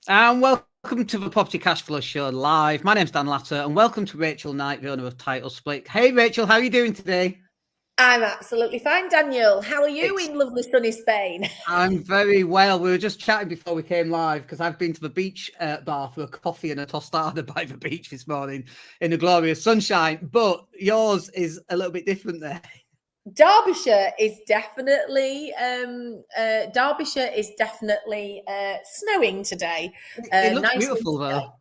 And welcome to the Property Cashflow Show live. My name's Dan Latter, and welcome to Rachel Knight, the owner of Title Split. Hey, Rachel, how are you doing today? I'm absolutely fine, Daniel. How are you in lovely sunny Spain? I'm very well. We were just chatting before we came live because I've been to the beach bar for a coffee and a tostada by the beach this morning in the glorious sunshine. But yours is a little bit different there. Derbyshire is definitely snowing today. It looks beautiful though.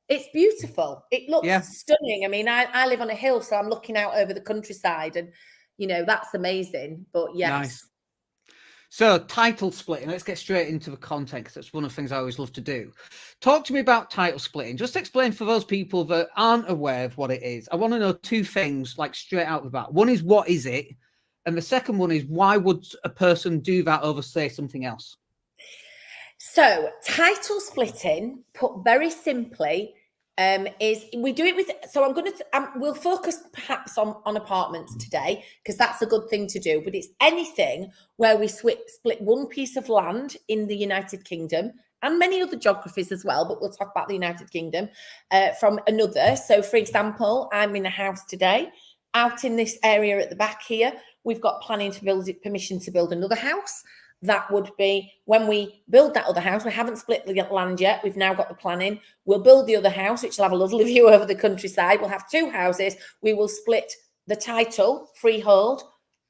It's beautiful. It looks stunning. I mean, I live on a hill, so I'm looking out over the countryside, and you know that's amazing. But yes. Nice. So title splitting, let's get straight into the content because that's one of the things I always love to do. Talk to me about title splitting. Just explain for those people that aren't aware of what it is. I want to know two things like straight out the bat. One is what is it? And the second one is why would a person do that over say something else? So title splitting, put very simply, is we do it with, so I'm going to, we'll focus perhaps on apartments today because that's a good thing to do, but it's anything where we split one piece of land in the United Kingdom and many other geographies as well, but we'll talk about the United Kingdom from another. So for example, I'm in a house today out in this area at the back here. We've got planning to build it, permission to build another house. That would be when we build that other house. We haven't split the land yet. We've now got the planning. We'll build the other house, which will have a lovely view over the countryside. We'll have two houses. We will split the title, freehold,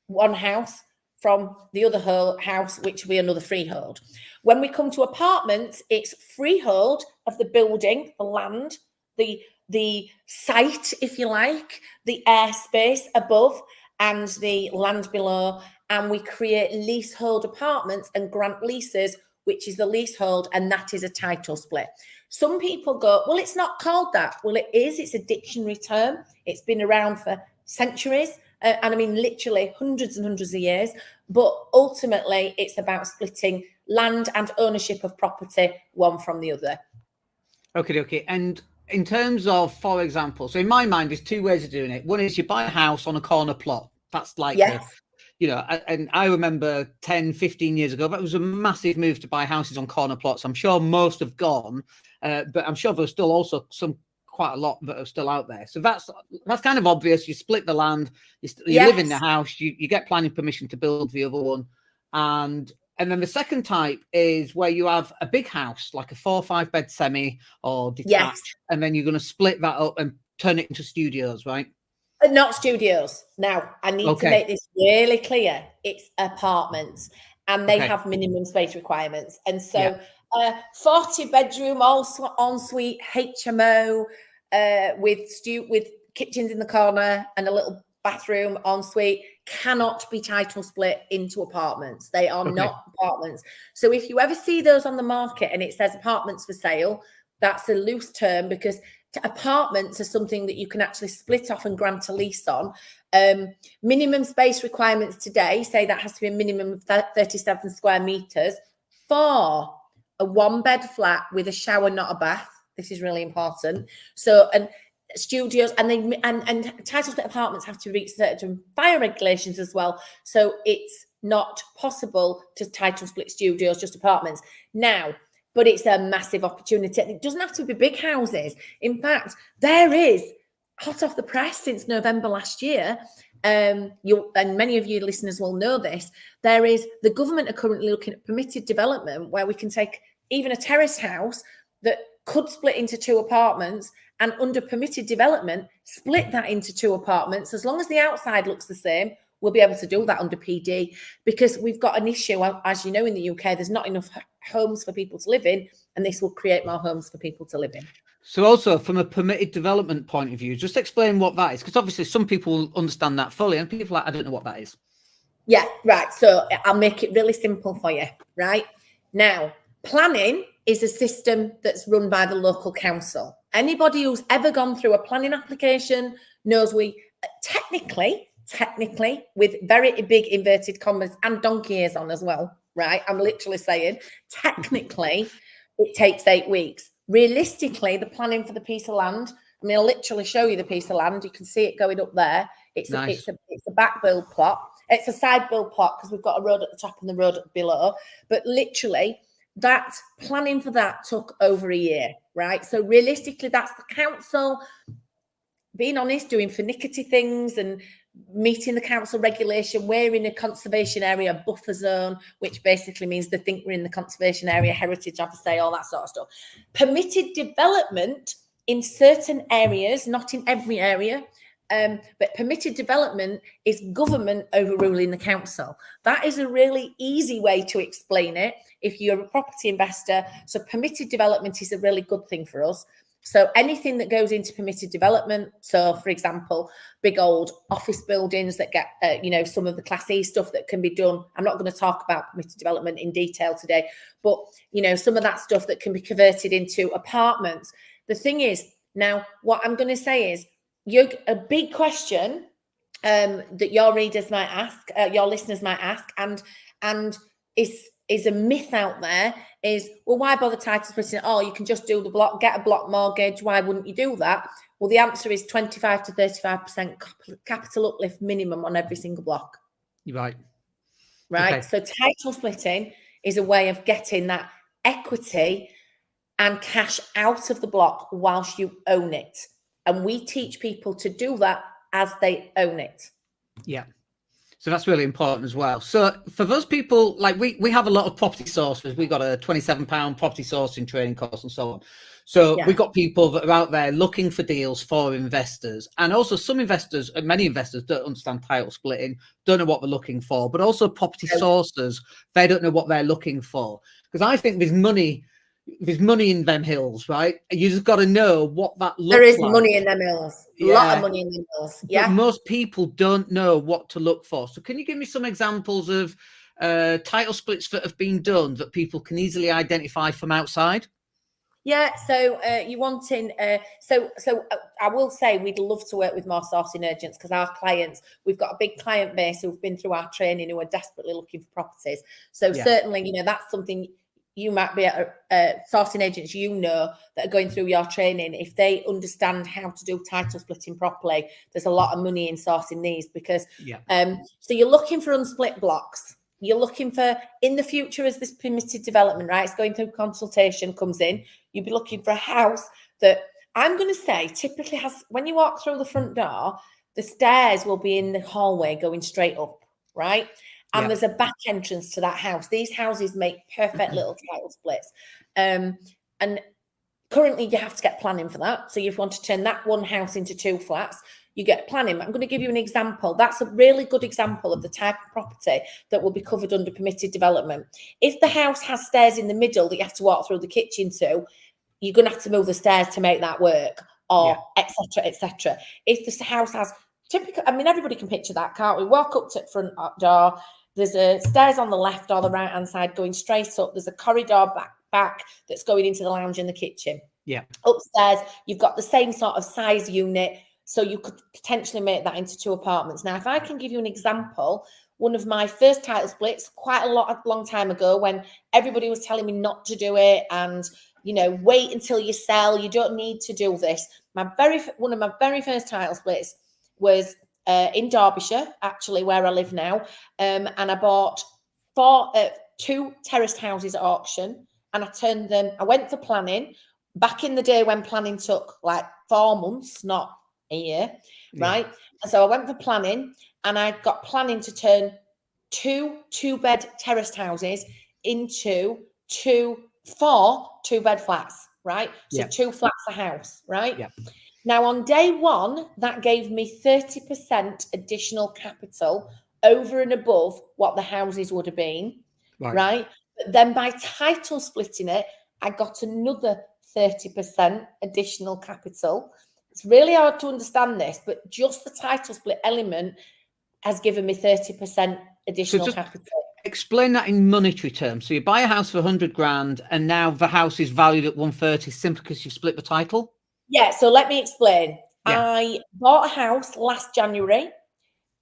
one house from the other house, which will be another freehold. When we come to apartments, it's freehold of the building, the land, the site, if you like, the airspace above and the land below. And we create leasehold apartments and grant leases, which is the leasehold, and that is a title split. Some people go, well, it's not called that. Well, it is. It's a dictionary term. It's been around for centuries, and I mean, literally hundreds and hundreds of years. But ultimately, it's about splitting land and ownership of property, one from the other. Okay. And in terms of, for example, so in my mind, there's two ways of doing it. One is you buy a house on a corner plot. That's like you know, and I remember 10, 15 years ago, that was a massive move to buy houses on corner plots. I'm sure most have gone, but I'm sure there's still also quite a lot that are still out there. So that's kind of obvious. You split the land, you live in the house, you get planning permission to build the other one. And then the second type is where you have a big house, like a 4 or 5 bed semi or detached, and then you're going to split that up and turn it into studios, right? Not studios. Now, I need to make this really clear. It's apartments, and they have minimum space requirements. And so 40 bedroom, ensuite, HMO, with kitchens in the corner and a little bathroom ensuite cannot be title split into apartments. They are not apartments. So if you ever see those on the market and it says apartments for sale, that's a loose term because apartments are something that you can actually split off and grant a lease on. Minimum space requirements today say that has to be a minimum of 37 square meters for a 1-bed flat with a shower, not a bath. This is really important. So, and studios and title split apartments have to reach certain fire regulations as well. So it's not possible to title split studios, just apartments. Now, but it's a massive opportunity. It doesn't have to be big houses. In fact, there is, hot off the press since November last year, and many of you listeners will know this, the government are currently looking at permitted development where we can take even a terrace house that could split into 2 apartments and under permitted development, split that into 2 apartments. As long as the outside looks the same, we'll be able to do that under PD because we've got an issue, as you know, in the UK, there's not enough homes for people to live in, and this will create more homes for people to live in. So also from a permitted development point of view, just explain what that is, because obviously some people understand that fully and people are like, I don't know what that is. Yeah, right. So I'll make it really simple for you, right? Now, planning is a system that's run by the local council. Anybody who's ever gone through a planning application knows we technically, with very big inverted commas and donkey ears on as well, right? I'm literally saying, technically, it takes 8 weeks. Realistically, the planning for the piece of land, I mean, I'll literally show you the piece of land. You can see it going up there. It's a back build plot. It's a side build plot because we've got a road at the top and the road below. But literally, that planning for that took over a year, right? So realistically, that's the council being honest, doing finicky things and meeting the council regulation. We're in a conservation area buffer zone, which basically means they think we're in the conservation area, heritage, have a say, all that sort of stuff. Permitted development in certain areas, not in every area, but permitted development is government overruling the council. That is a really easy way to explain it if you're a property investor. So permitted development is a really good thing for us. So anything that goes into permitted development, so for example, big old office buildings that get, some of the Class E stuff that can be done. I'm not going to talk about permitted development in detail today, but, some of that stuff that can be converted into apartments. The thing is, now what I'm going to say is, a big question that your readers might ask, your listeners might ask, and is a myth out there is, well, why bother title splitting? Oh, you can just do the block, get a block mortgage. Why wouldn't you do that? Well, the answer is 25 to 35% capital uplift minimum on every single block. Right. Okay. So title splitting is a way of getting that equity and cash out of the block whilst you own it. And we teach people to do that as they own it. Yeah. So that's really important as well. So for those people, like we have a lot of property sources. We got a £27 property sourcing training course and so on. So we've got people that are out there looking for deals for investors. And also some investors, many investors don't understand title splitting, don't know what they're looking for, but also property sources, they don't know what they're looking for. Because I think there's money in them hills, right? You just got to know what that looks like. There is money in them hills. A lot of money in them hills. Yeah. But most people don't know what to look for. So can you give me some examples of title splits that have been done that people can easily identify from outside? Yeah. So you wanting, so I will say we'd love to work with more sourcing agents because our clients, we've got a big client base who've been through our training who are desperately looking for properties. So certainly, that's something you might be sourcing agents, that are going through your training. If they understand how to do title splitting properly, there's a lot of money in sourcing these because, so you're looking for unsplit blocks. You're looking for, in the future, as this permitted development, right? It's going through consultation, comes in. You'll be looking for a house that I'm going to say typically has, when you walk through the front door, the stairs will be in the hallway going straight up, right? And there's a back entrance to that house. These houses make perfect little title splits. And currently you have to get planning for that. So you want to turn that one house into 2 flats. You get planning. I'm going to give you an example. That's a really good example of the type of property that will be covered under permitted development. If the house has stairs in the middle that you have to walk through the kitchen to, you're going to have to move the stairs to make that work, or et cetera, et cetera. If the house has typical, everybody can picture that, can't we? Walk up to the front door. There's a stairs on the left or the right hand side going straight up. There's a corridor back that's going into the lounge and the kitchen. Yeah. Upstairs, you've got the same sort of size unit. So you could potentially make that into 2 apartments. Now, if I can give you an example, one of my first title splits quite a long time ago when everybody was telling me not to do it and, wait until you sell. You don't need to do this. One of my very first title splits was in Derbyshire, actually, where I live now. And I bought 2 terraced houses at auction and I went for planning back in the day when planning took like 4 months, not a year, right? And so I went for planning and I got planning to turn 2 2-bed terraced houses into 4 2-bed flats, right? So 2 flats a house, right? Yeah. Now, on day 1, that gave me 30% additional capital over and above what the houses would have been, right? But then by title splitting it, I got another 30% additional capital. It's really hard to understand this, but just the title split element has given me 30% additional capital. Explain that in monetary terms. So you buy a house for 100 grand and now the house is valued at 130 simply because you've split the title? Yeah, so let me explain. I bought a house last January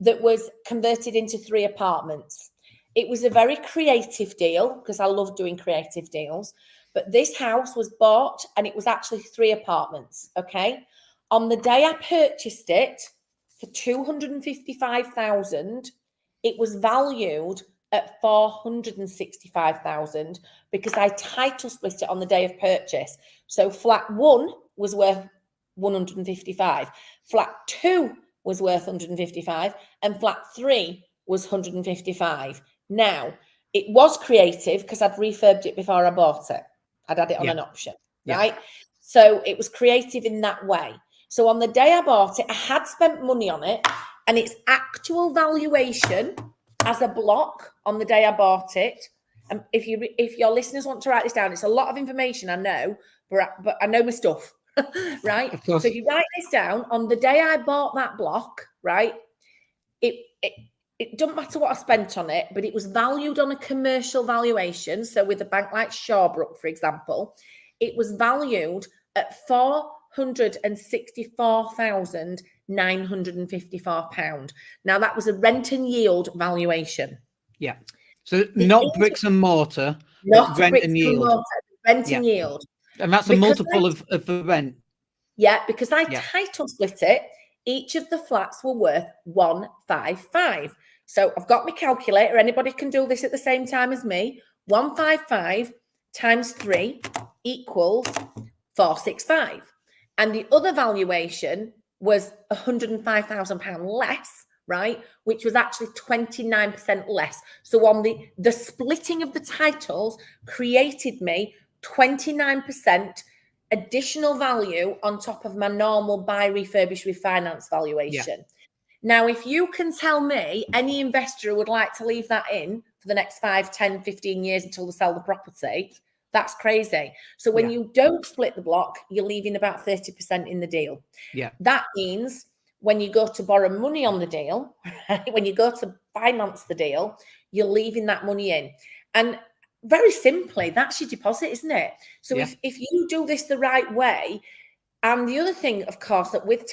that was converted into 3 apartments. It was a very creative deal because I love doing creative deals. But this house was bought and it was actually 3 apartments, okay? On the day I purchased it for $255,000, it was valued at 465,000 because I title split it on the day of purchase. So flat 1 was worth 155, flat 2 was worth 155, and flat 3 was 155. Now, it was creative because I'd refurbed it before I bought it. I'd had it on an option, right? So it was creative in that way. So on the day I bought it, I had spent money on it, and its actual valuation as a block on the day I bought it. And if your listeners want to write this down, it's a lot of information, I know, but I know my stuff, right? So if you write this down, on the day I bought that block, right, it doesn't matter what I spent on it, but it was valued on a commercial valuation. So with a bank like Shawbrook, for example, it was valued at £464,954. Now that was a rent and yield valuation. Yeah. So not bricks and mortar, not rent and yield. Mortar, rent and yield. And that's a multiple of the rent. Yeah, because I title split it, each of the flats were worth 155. So I've got my calculator. Anybody can do this at the same time as me. 155 times 3 equals 465. And the other valuation was £105,000 less, right? Which was actually 29% less. So on the splitting of the titles created me 29% additional value on top of my normal buy, refurbish, refinance valuation. Now, if you can tell me any investor who would like to leave that in for the next 5, 10, 15 years until they sell the property, that's crazy. So when you don't split the block, you're leaving about 30% in the deal. Yeah. That means when you go to borrow money on the deal, right, when you go to finance the deal, you're leaving that money in. And very simply, that's your deposit, isn't it? So if you do this the right way, and the other thing, of course, that with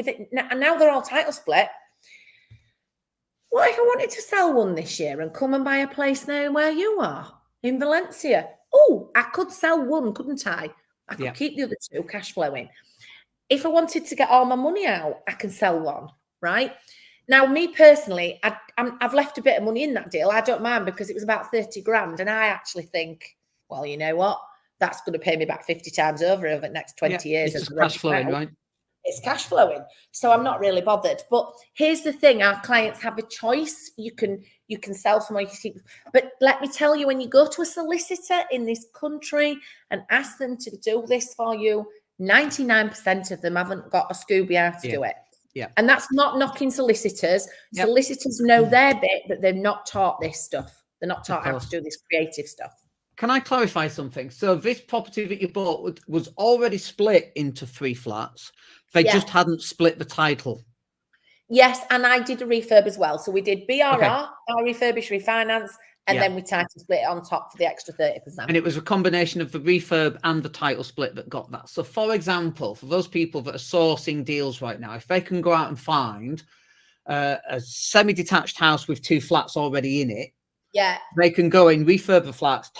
it, and now they're all title split. What if I wanted to sell one this year and come and buy a place now where you are in Valencia? Oh, I could sell one, couldn't I? I could keep the other two cash flowing. If I wanted to get all my money out, I can sell one, right? Now, me personally, I've left a bit of money in that deal. I don't mind because it was about 30 grand. And I actually think, well, you know what? That's going to pay me back 50 times over the next 20 years. It's cash flowing, right? It's cash flowing. So I'm not really bothered. But here's the thing. Our clients have a choice. You can sell somewhere. But let me tell you, when you go to a solicitor in this country and ask them to do this for you, 99% of them haven't got a Scooby how to do it. Yeah. And that's not knocking solicitors. Yep. Solicitors know their bit, but they're not taught this stuff. They're not taught how to do this creative stuff. Can I clarify something? So this property that you bought was already split into 3 flats. They just hadn't split the title. Yes, and I did a refurb as well. So we did BRR, our refurbish, refinance, and then we title split it on top for the extra 30%. And it was a combination of the refurb and the title split that got that. So for example, for those people that are sourcing deals right now, if they can go out and find a semi-detached house with 2 flats already in it, they can go and refurb the flats,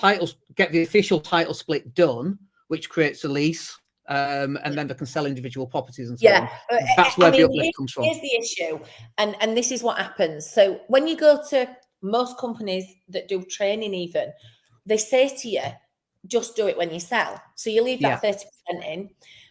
get the official title split done, which creates a lease, and then they can sell individual properties and so on. That's where the uplift comes from. Here's the issue, and this is what happens. So when you go to most companies that do training, even, they say to you, just do it when you sell. So you leave that 30% in.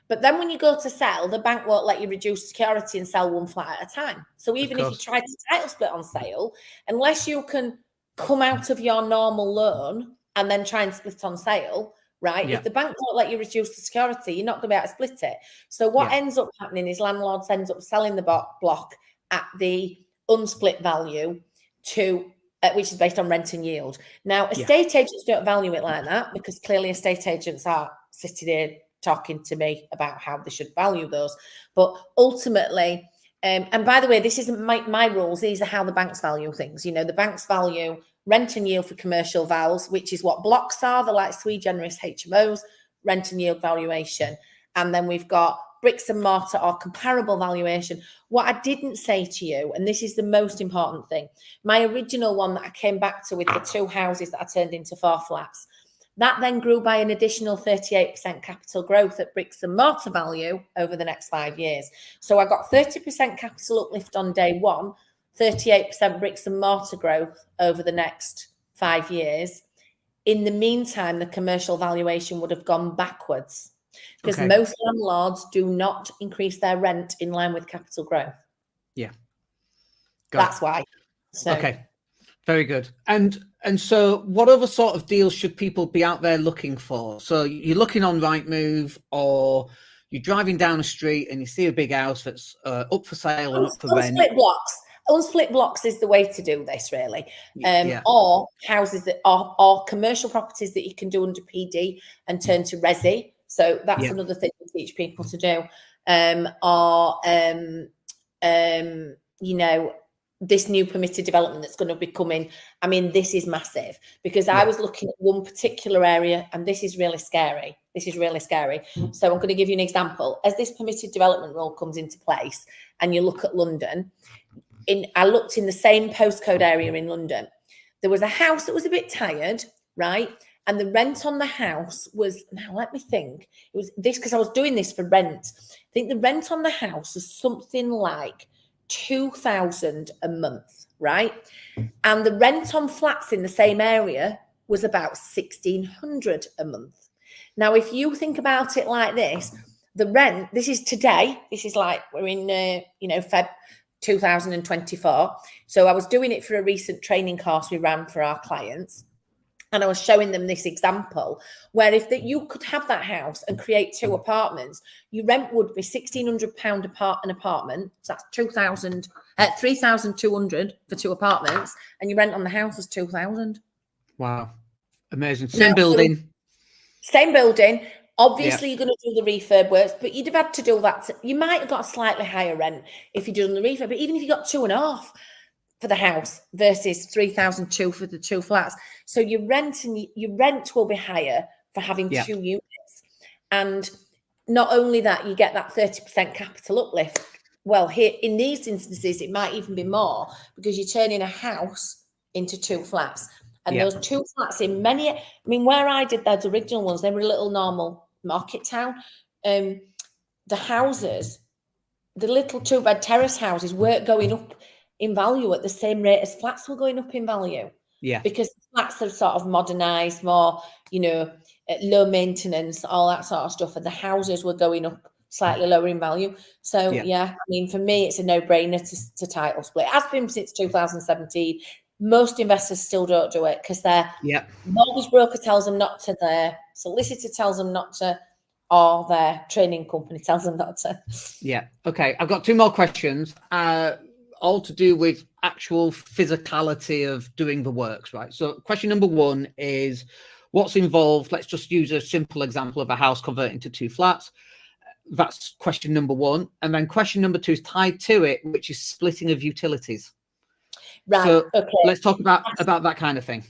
But then when you go to sell, the bank won't let you reduce security and sell 1 flat at a time. So even if you try to title split on sale, unless you can come out of your normal loan and then try and split on sale, right? If the bank won't let you reduce the security, you're not going to be able to split it. So what ends up happening is landlords end up selling the block at the unsplit value to which is based on rent and yield. Now, estate agents don't value it like that because clearly estate agents are sitting here talking to me about how they should value those. But ultimately, and by the way, this isn't my rules. These are how the banks value things. You know, the banks value rent and yield for commercial vals, which is what blocks are. They're like sui generis HMOs, rent and yield valuation. And then we've got bricks and mortar or comparable valuation. What I didn't say to you, and this is the most important thing, my original one that I came back to with the 2 houses that I turned into 4 flats, that then grew by an additional 38% capital growth at bricks and mortar value over the next 5 years. So I got 30% capital uplift on day 1, 38% bricks and mortar growth over the next 5 years. In the meantime, the commercial valuation would have gone backwards because most landlords do not increase their rent in line with capital growth. Yeah. That's why. So. Okay. Very good. And so what other sort of deals should people be out there looking for? So you're looking on Rightmove, or you're driving down a street and you see a big house that's up for sale and up for rent. Unsplit blocks is the way to do this, really. Or houses that are commercial properties that you can do under PD and turn to resi. So that's another thing we teach people to do. You know, this new permitted development that's going to be coming. I mean, this is massive because I was looking at one particular area, and this is really scary. So I'm going to give you an example. As this permitted development rule comes into place and you look at London, I looked in the same postcode area in London. There was a house that was a bit tired, right? And the rent on the house was, now let me think, it was this, because I was doing this for rent. I think the rent on the house was something like 2,000 a month, right? And the rent on flats in the same area was about 1,600 a month. Now, if you think about it like this, the rent, this is today, this is like, we're in, Feb 2024. So I was doing it for a recent training course we ran for our clients. And I was showing them this example where if you could have that house and create 2 apartments, your rent would be £1,600 apart an apartment. So that's 3,200 for 2 apartments, and your rent on the house was 2,000. Wow, amazing! Same building. Obviously, you're going to do the refurb works, but you'd have had to do that. You might have got a slightly higher rent if you'd done the refurb, but even if you got 2.5 for the house versus 3,200 for the 2 flats. So your rent will be higher for having 2 units. And not only that, you get that 30% capital uplift. Well, here in these instances, it might even be more because you're turning a house into 2 flats. And those 2 flats in where I did those original ones, they were a little normal market town. The houses, the little 2-bed terrace houses weren't going up in value at the same rate as flats were going up in value. Yeah. Because flats are sort of modernized, more, low maintenance, all that sort of stuff. And the houses were going up slightly lower in value. So, for me, it's a no-brainer to title split. It has been since 2017. Most investors still don't do it because their mortgage broker tells them not to, their solicitor tells them not to, or their training company tells them not to. Yeah. Okay. I've got 2 more questions. All to do with actual physicality of doing the works, right? So question number 1 is what's involved? Let's just use a simple example of a house converting to 2 flats. That's question number 1. And then question number 2 is tied to it, which is splitting of utilities. Right. So let's talk about that kind of thing.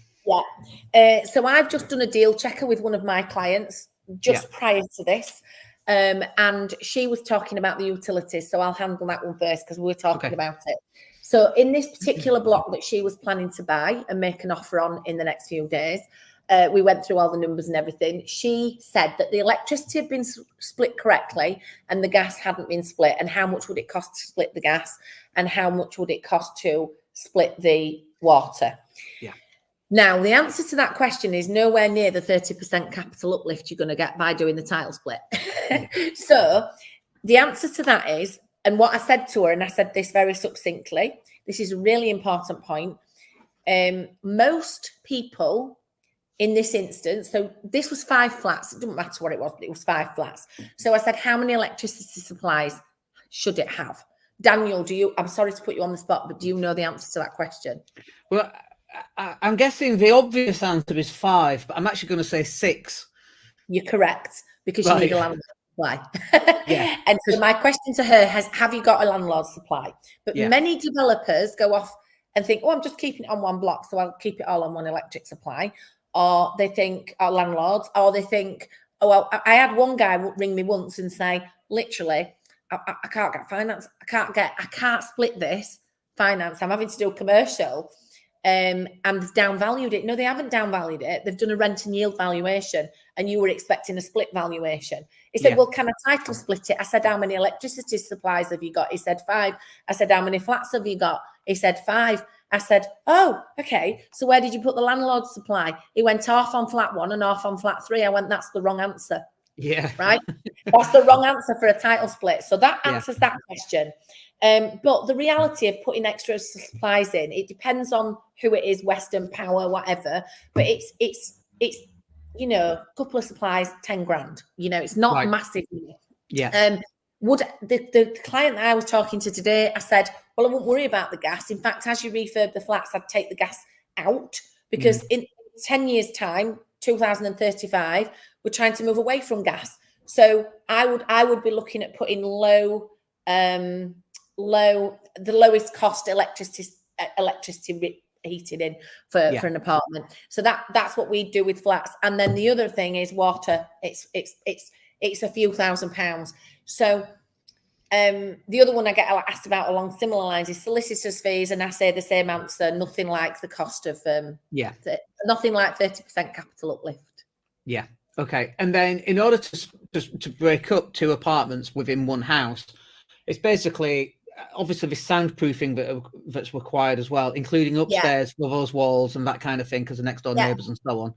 Yeah. So I've just done a deal checker with one of my clients just prior to this. And she was talking about the utilities. So I'll handle that one first because we're talking about it. So in this particular block that she was planning to buy and make an offer on in the next few days, we went through all the numbers and everything. She said that the electricity had been split correctly and the gas hadn't been split. And how much would it cost to split the gas? And how much would it cost to split the water? Yeah. Now, the answer to that question is nowhere near the 30% capital uplift you're going to get by doing the title split. So the answer to that is, and what I said to her, and I said this very succinctly, this is a really important point. Most people in this instance, so this was 5 flats. It doesn't matter what it was, but it was 5 flats. So I said, how many electricity supplies should it have? Daniel, I'm sorry to put you on the spot, but do you know the answer to that question? Well, I'm guessing the obvious answer is 5, but I'm actually going to say 6. You're correct, because you need a landlord supply. And so my question to her have you got a landlord supply? But many developers go off and think, I'm just keeping it on one block, so I'll keep it all on one electric supply. Or they think, landlords, or they think, I had one guy ring me once and say, literally, I can't get finance. I can't split this finance. I'm having to do commercial. and they've downvalued it. No, they haven't downvalued it. They've done a rent and yield valuation, and you were expecting a split valuation. He said, well, can I title split it? I said, how many electricity supplies have you got? He said, 5. I said, how many flats have you got? He said, 5. I said, oh, okay. So where did you put the landlord supply? He went half on flat 1 and half on flat 3. I went, that's the wrong answer. Yeah. Right? That's the wrong answer for a title split. So that answers that question. But the reality of putting extra supplies in, it depends on who it is, Western Power, whatever. But it's you know, a couple of supplies, 10 grand. You know, it's not massive. Yeah. Would the client that I was talking to today, I said, well, I wouldn't worry about the gas. In fact, as you refurb the flats, I'd take the gas out, because in 10 years' time, 2035, we're trying to move away from gas. So I would be looking at putting the lowest cost electricity heating in for an apartment. So that's what we do with flats. And then the other thing is water. It's a few £1,000s. So the other one I get asked about along similar lines is solicitors' fees, and I say the same answer. Nothing like the cost of nothing like 30% capital uplift. Yeah. Okay. And then in order to break up 2 apartments within one house, it's basically obviously the soundproofing that's required as well, including upstairs for those walls and that kind of thing, because the next door neighbours and so on.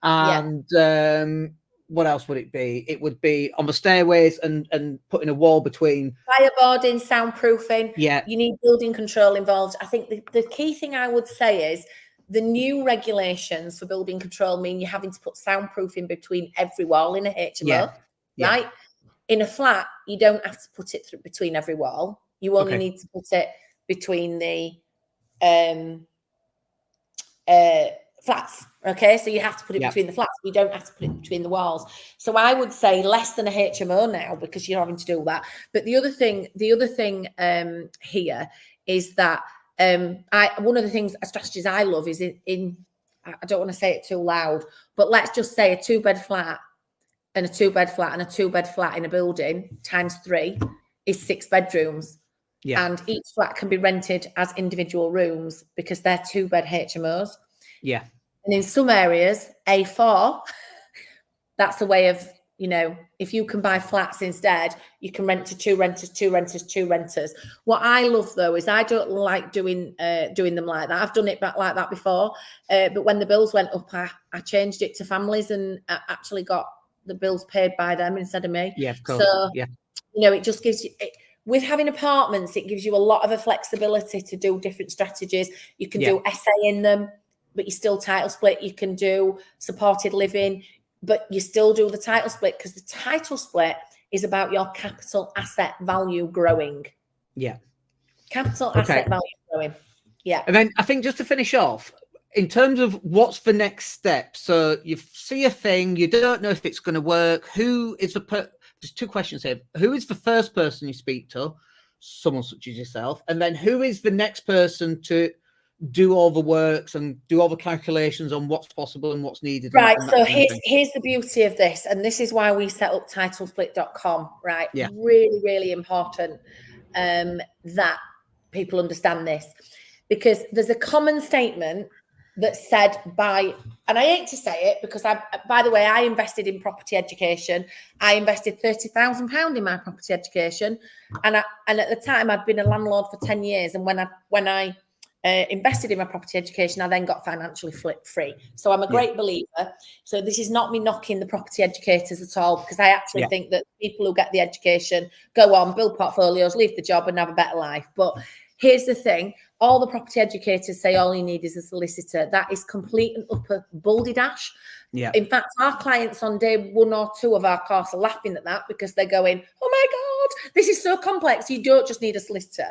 And what else would it be? It would be on the stairways and putting a wall between. Fireboarding, soundproofing. Yeah. You need building control involved. I think the key thing I would say is the new regulations for building control mean you're having to put soundproofing between every wall in a HMO, right? In a flat, you don't have to put it between every wall. You only need to put it between the flats. Okay, so you have to put it between the flats. You don't have to put it between the walls. So I would say less than a HMO now, because you're having to do that. But the other thing here is that one of the strategies I love is in I don't want to say it too loud, but let's just say a 2-bed flat and a 2-bed flat and a 2-bed flat in a building times 3 is 6 bedrooms. Yeah. And each flat can be rented as individual rooms because they're 2-bed HMOs. Yeah. And in some areas, A4, that's a way of, you know, if you can buy flats instead, you can rent to 2 renters, 2 renters, 2 renters. What I love, though, is I don't like doing them like that. I've done it like that before. But when the bills went up, I changed it to families and actually got the bills paid by them instead of me. Yeah, of course. So, you know, it just gives you... With having apartments, it gives you a lot of a flexibility to do different strategies. You can do SA in them, but you still title split. You can do supported living, but you still do the title split, because the title split is about your capital asset value growing. Yeah. Capital asset value growing. Yeah. And then I think just to finish off, in terms of what's the next step. So you see a thing, you don't know if it's going to work. Who is there's 2 questions here. Who is the first person you speak to? Someone such as yourself. And then who is the next person to do all the works and do all the calculations on what's possible and what's needed? Right. So here's the beauty of this. And this is why we set up titlesplit.com, right? Yeah. Really, really important that people understand this, because there's a common statement that's said by, and I hate to say it because by the way, I invested in property education. I invested £30,000 in my property education. And at the time I'd been a landlord for 10 years. And when I invested in my property education, I then got financially free. So I'm a great believer. So this is not me knocking the property educators at all, because I actually think that people who get the education go on, build portfolios, leave the job and have a better life. But here's the thing. All the property educators say all you need is a solicitor. That is complete and utter balderdash. Yeah. In fact, our clients on day 1 or 2 of our course are laughing at that, because they're going, oh my God, this is so complex. You don't just need a solicitor.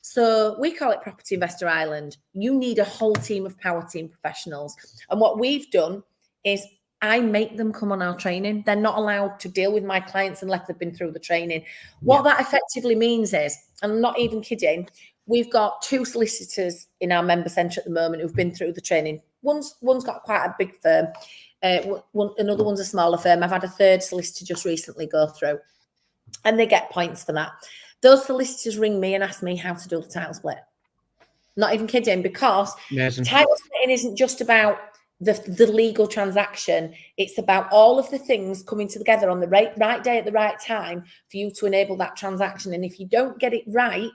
So we call it Property Investor Island. You need a whole team of power team professionals. And what we've done is I make them come on our training. They're not allowed to deal with my clients unless they've been through the training. What that effectively means is, and I'm not even kidding, we've got 2 solicitors in our member centre at the moment who've been through the training. One's got quite a big firm. Another one's a smaller firm. I've had a 3rd solicitor just recently go through, and they get points for that. Those solicitors ring me and ask me how to do the title split. Not even kidding, because Amazing. title splitting isn't just about the legal transaction. It's about all of the things coming together on the right day at the right time for you to enable that transaction. And if you don't get it right,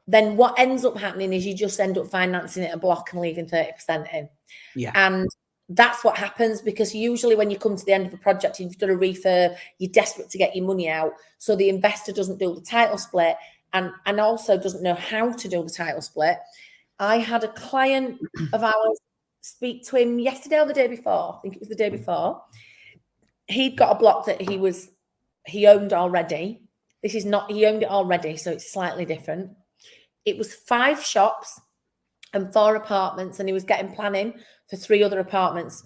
then what ends up happening is you just end up financing it a block and leaving 30% in. Yeah. And that's what happens, because usually when you come to the end of a project, you've done a refurb, you're desperate to get your money out. So the investor doesn't do the title split and also doesn't know how to do the title split. I had a client of ours speak to him yesterday or the day before. I think it was the day before. He'd got a block that he owned already. This is not, he owned it already, so it's slightly different. It was 5 shops and 4 apartments, and he was getting planning for 3 other apartments.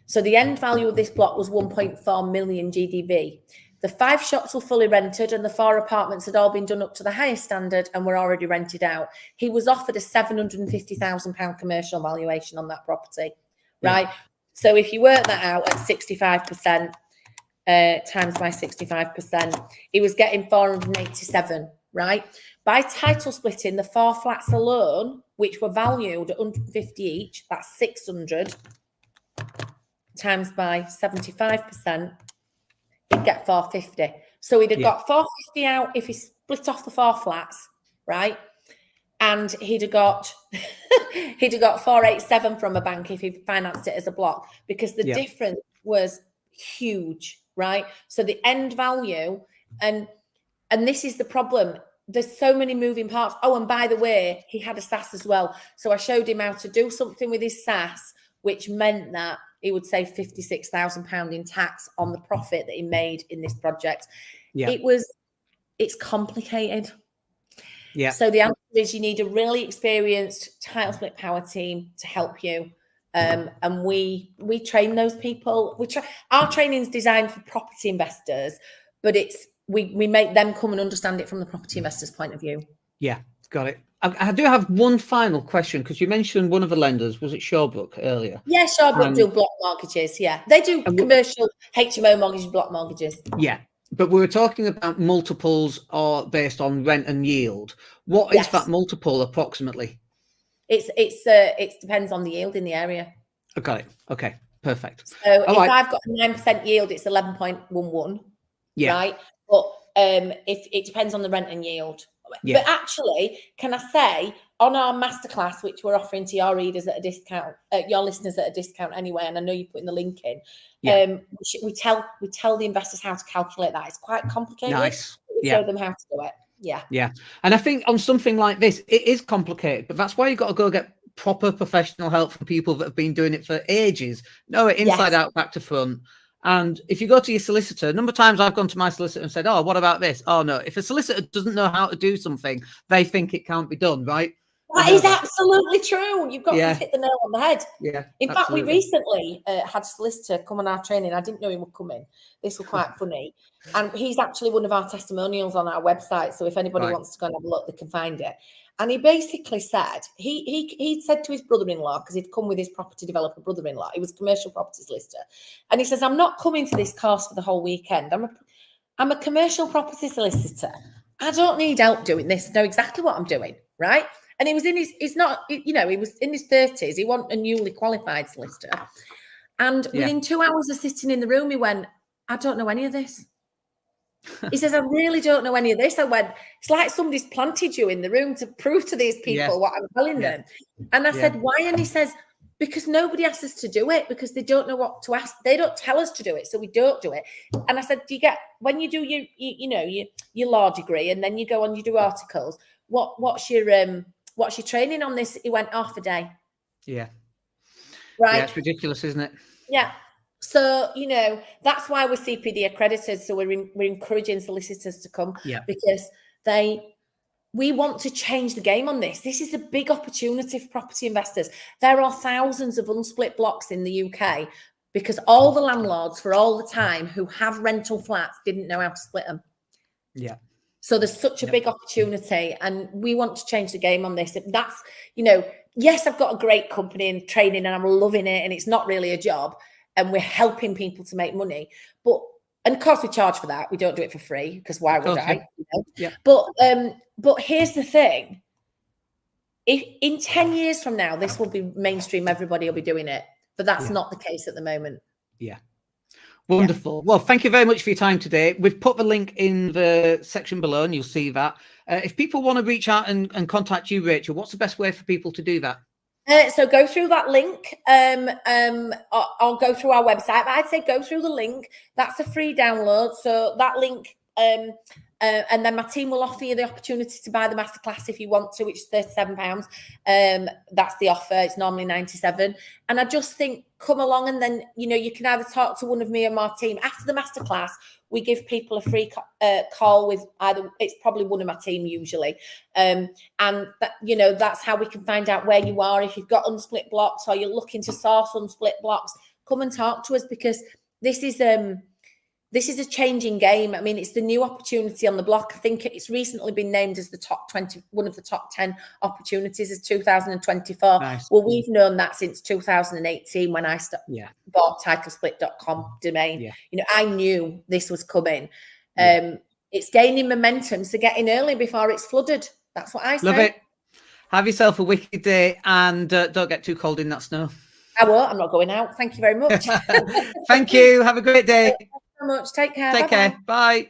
So the end value of this block was 1.4 million GDV. The 5 shops were fully rented, and the 4 apartments had all been done up to the highest standard and were already rented out. He was offered a £750,000 commercial valuation on that property, right? Yeah. So if you work that out at 65%, times by 65%, he was getting 487, right? By title splitting, the 4 flats alone, which were valued at 150 each, that's 600, times by 75%, he'd get 450. So he'd have got 450 out if he split off the 4 flats, right? And he'd have got 487 from a bank if he financed it as a block, because the difference was huge, right? So the end value, and this is the problem. There's so many moving parts. Oh, and by the way, he had a SAS as well. So I showed him how to do something with his SAS, which meant that he would save £56,000 in tax on the profit that he made in this project. Yeah. It's complicated. Yeah. So the answer is you need a really experienced title split power team to help you. And we train those people. Our training is designed for property investors, but we make them come and understand it from the property investor's point of view. Yeah, got it. I do have one final question, because you mentioned one of the lenders. Was it Shawbrook earlier? Yeah, Shawbrook do block mortgages. Yeah, they do commercial HMO mortgages, block mortgages. Yeah, but we were talking about multiples are based on rent and yield. What is that multiple approximately? It depends on the yield in the area. Okay. Okay. Perfect. So if I've got a 9% yield, it's 11.11. Yeah. Right. But if it depends on the rent and yield. Yeah. But actually, can I say, on our masterclass, which we're offering to your readers at a discount, your listeners at a discount anyway, and I know you're putting the link in, we tell the investors how to calculate that. It's quite complicated. Nice. We show them how to do it. Yeah. Yeah. And I think on something like this, it is complicated, but that's why you've got to go get proper professional help from people that have been doing it for ages. Know it inside out, back to front. And if you go to your solicitor, a number of times I've gone to my solicitor and said, oh, what about this? Oh, no. If a solicitor doesn't know how to do something, they think it can't be done, right? That is absolutely true. You've got to hit the nail on the head. Yeah. In fact, we recently had a solicitor come on our training. I didn't know he would come in. This was quite funny. And he's actually one of our testimonials on our website. So if anybody wants to go and have a look, they can find it. And he basically said, he'd said to his brother-in-law, because he'd come with his property developer brother-in-law, he was a commercial property solicitor. And he says, I'm not coming to this course for the whole weekend. I'm a commercial property solicitor. I don't need help doing this. I know exactly what I'm doing, right? And he was in he was in his 30s. He wasn't a newly qualified solicitor. And within 2 hours of sitting in the room, he went, I don't know any of this. He says, I really don't know any of this. I went, it's like somebody's planted you in the room to prove to these people what I'm telling them. And I said, why? And he says, because nobody asks us to do it, because they don't know what to ask. They don't tell us to do it, so we don't do it. And I said, do you get, when you do your law degree and then you go on, you do articles, what's your training on this? He went, half a day. Yeah. Right. Yeah, it's ridiculous, isn't it? Yeah. So, that's why we're CPD accredited. So we're encouraging solicitors to come because we want to change the game on this. This is a big opportunity for property investors. There are thousands of unsplit blocks in the UK because all the landlords for all the time who have rental flats didn't know how to split them. Yeah. So there's such a big opportunity, and we want to change the game on this. That's, yes, I've got a great company and training and I'm loving it and it's not really a job. And we're helping people to make money. And of course we charge for that. We don't do it for free, because why would I? Yeah. But here's the thing. if in 10 years from now, this will be mainstream, everybody will be doing it, but that's not the case at the moment. Yeah. Wonderful. Well, thank you very much for your time today. We've put the link in the section below and you'll see that. If people want to reach out and contact you, Rachel, what's the best way for people to do that? So go through that link. I'll go through our website, but I'd say go through the link. That's a free download. So that link, and then my team will offer you the opportunity to buy the masterclass if you want to, which is £37. That's the offer. It's normally 97. And I just think come along, and then you can either talk to one of me or my team after the masterclass. We give people a free call with it's probably one of my team usually, and that, that's how we can find out where you are. If you've got unsplit blocks or you're looking to source unsplit blocks, come and talk to us, because this is a changing game. I mean, it's the new opportunity on the block. I think it's recently been named as the top 20, one of the top 10 opportunities of 2024. Nice. Well, we've known that since 2018 when I bought titlesplit.com domain. I knew this was coming. It's gaining momentum, so get in early before it's flooded. That's what I say. Love it. Have yourself a wicked day, and don't get too cold in that snow. I won't. I'm not going out. Thank you very much. Thank you. Have a great day. Thank you so much. Take care. Take care. Bye.